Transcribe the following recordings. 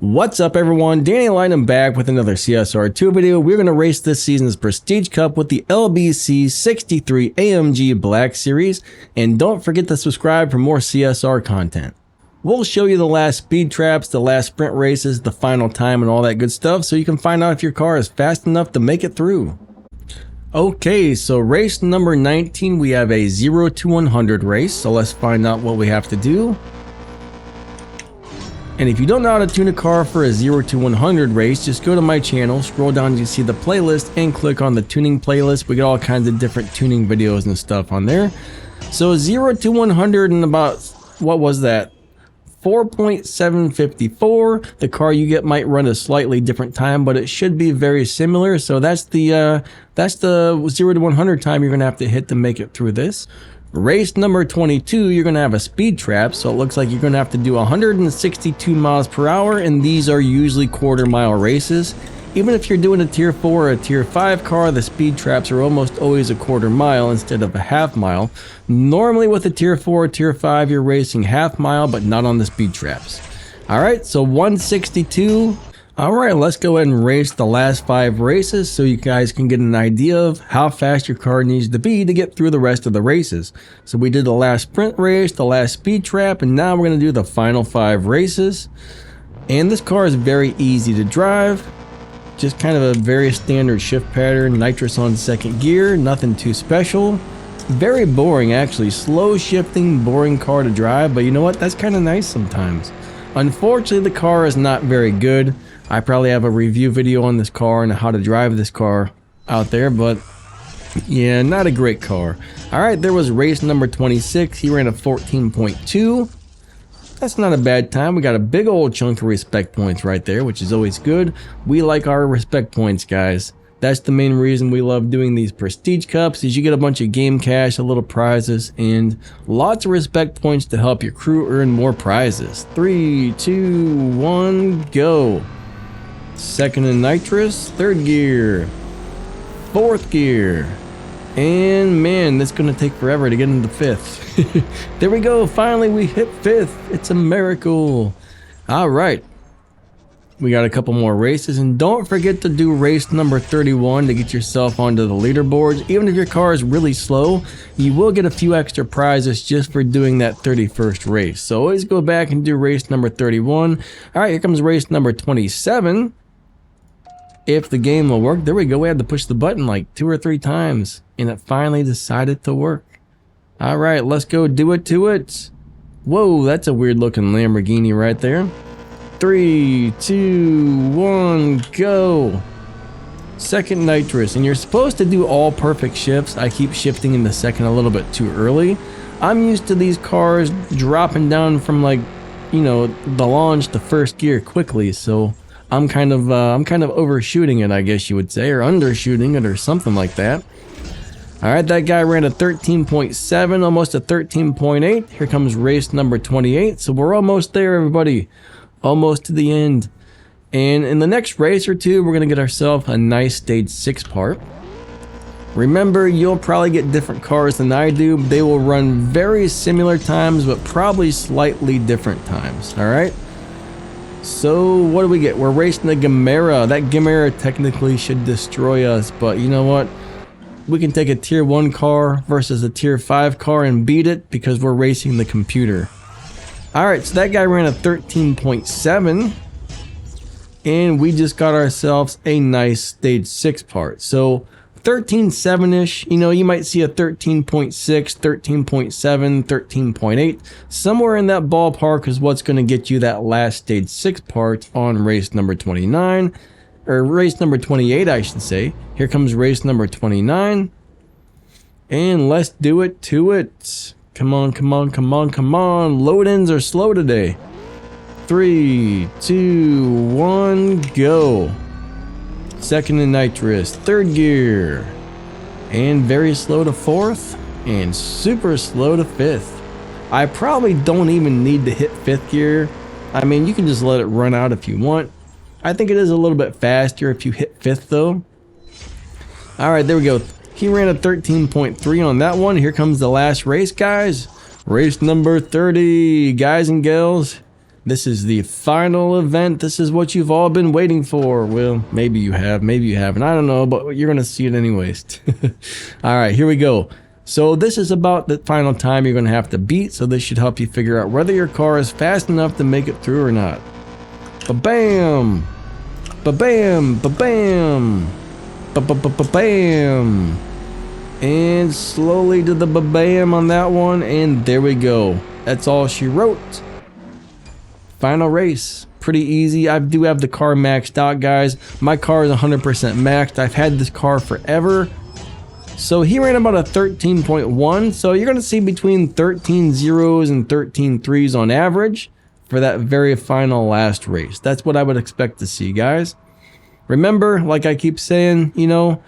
What's up everyone, Danny Lightning back with another CSR2 video. We're going to race this season's Prestige Cup with the LBC 63 AMG Black Series, and don't forget to subscribe for more CSR content. We'll show you the last speed traps, the last sprint races, the final time and all that good stuff so you can find out if your car is fast enough to make it through. Okay, so race number 19, we have a 0 to 100 race, so let's find out what we have to do. And if you don't know how to tune a car for a 0 to 100 race, just go to my channel, scroll down to see the playlist, and click on the tuning playlist. We got all kinds of different tuning videos and stuff on there. So 0 to 100 in about, what was that? 4.754. The car you get might run a slightly different time, but it should be very similar. So that's the 0 to 100 time you're gonna have to hit to make it through this. Race number 22, you're gonna have a speed trap, so it looks like you're gonna have to do 162 miles per hour, and these are usually quarter-mile races. Even if you're doing a tier 4 or a tier 5 car, the speed traps are almost always a quarter mile instead of a half mile. Normally with a tier 4 or tier 5, you're racing half mile, but not on the speed traps. Alright, so 162. Alright, let's go ahead and race the last 5 races so you guys can get an idea of how fast your car needs to be to get through the rest of the races. So we did the last sprint race, the last speed trap, and now we're going to do the final 5 races. And this car is very easy to drive. Just kind of a very standard shift pattern, nitrous on second gear, nothing too special. Very boring actually, slow shifting, boring car to drive, but you know what, that's kind of nice sometimes. Unfortunately, the car is not very good. I probably have a review video on this car and how to drive this car out there, but yeah, not a great car. Alright, there was race number 26, he ran a 14.2. That's not a bad time. We got a big old chunk of respect points right there, which is always good. We like our respect points, guys. That's the main reason we love doing these Prestige Cups, is you get a bunch of game cash, a little prizes, and lots of respect points to help your crew earn more prizes. 3, 2, 1, go. Second in nitrous, third gear, fourth gear. And man, that's gonna take forever to get into fifth. There we go, finally we hit fifth. It's a miracle. All right, we got a couple more races, and don't forget to do race number 31 to get yourself onto the leaderboards. Even if your car is really slow, you will get a few extra prizes just for doing that 31st race. So always go back and do race number 31. All right, here comes race number 27. If the game will work. There we go, we had to push the button like 2 or 3 times, and it finally decided to work. All right, let's go do it to it. Whoa, that's a weird looking Lamborghini right there. 3, 2, 1, go. Second nitrous, and you're supposed to do all perfect shifts. I keep shifting in the second a little bit too early. I'm used to these cars dropping down from, like, you know, the launch to first gear quickly, so I'm kind of overshooting it, I guess you would say, or undershooting it, or something like that. All right, that guy ran a 13.7, almost a 13.8. Here comes race number 28. So we're almost there, everybody. Almost to the end. And in the next race or two, we're gonna get ourselves a nice stage 6 part. Remember, you'll probably get different cars than I do. They will run very similar times, but probably slightly different times. All right. So what do we get? We're racing the Gamera. That Gamera technically should destroy us, but you know what? We can take a tier 1 car versus a tier 5 car and beat it because we're racing the computer. Alright, so that guy ran a 13.7, and we just got ourselves a nice stage 6 part. So 13.7-ish, you know, you might see a 13.6, 13.7, 13.8. Somewhere in that ballpark is what's going to get you that last stage 6 part on race number 29. Or race number 28, I should say. Here comes race number 29. And let's do it to it. Come on, come on, come on, come on. Load-ins are slow today. 3, 2, 1, go. Second in nitrous, third gear, and very slow to fourth, and super slow to fifth. I probably don't even need to hit fifth gear. I mean, you can just let it run out if you want. I think it is a little bit faster if you hit fifth though. All right, there we go. He ran a 13.3 on that one. Here comes the last race, guys. Race number 30, guys and gals. This is the final event. This is what you've all been waiting for. Well, maybe you have, maybe you haven't. I don't know, but you're going to see it anyways. All right, here we go. So this is about the final time you're going to have to beat. So this should help you figure out whether your car is fast enough to make it through or not. Ba-bam! Ba-bam! Ba-bam! Ba-ba-ba-ba-bam! And slowly to the ba-bam on that one. And there we go. That's all she wrote. Final race. Pretty easy. I do have the car maxed out, guys. My car is 100% maxed. I've had this car forever. So he ran about a 13.1. So you're going to see between 13 zeros and 13 threes on average for that very final last race. That's what I would expect to see, guys. Remember, like I keep saying, you know,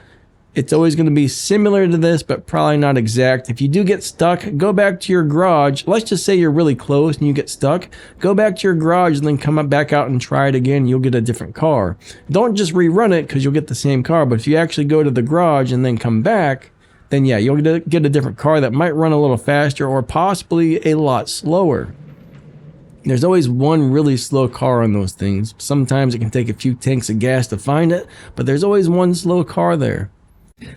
it's always going to be similar to this, but probably not exact. If you do get stuck, go back to your garage. Let's just say you're really close and you get stuck. Go back to your garage and then come back out and try it again. You'll get a different car. Don't just rerun it because you'll get the same car. But if you actually go to the garage and then come back, then yeah, you'll get a different car that might run a little faster or possibly a lot slower. There's always one really slow car on those things. Sometimes it can take a few tanks of gas to find it, but there's always one slow car there.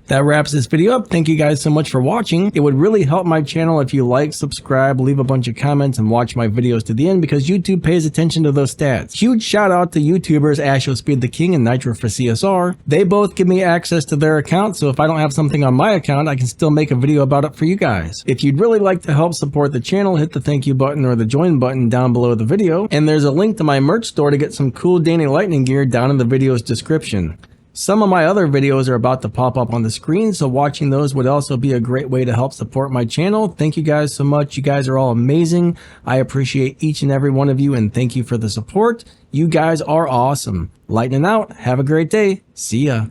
That wraps this video up. Thank you guys so much for watching. It would really help my channel if you like, subscribe, leave a bunch of comments, and watch my videos to the end because YouTube pays attention to those stats. Huge shout out to YouTubers Asho Speed the King and Nitro for CSR. They both give me access to their account, so if I don't have something on my account, I can still make a video about it for you guys. If you'd really like to help support the channel, hit the thank you button or the join button down below the video. And there's a link to my merch store to get some cool Danny Lightning gear down in the video's description. Some of my other videos are about to pop up on the screen, so watching those would also be a great way to help support my channel. Thank you guys so much. You guys are all amazing. I appreciate each and every one of you, and thank you for the support. You guys are awesome. Lightning out. Have a great day. See ya.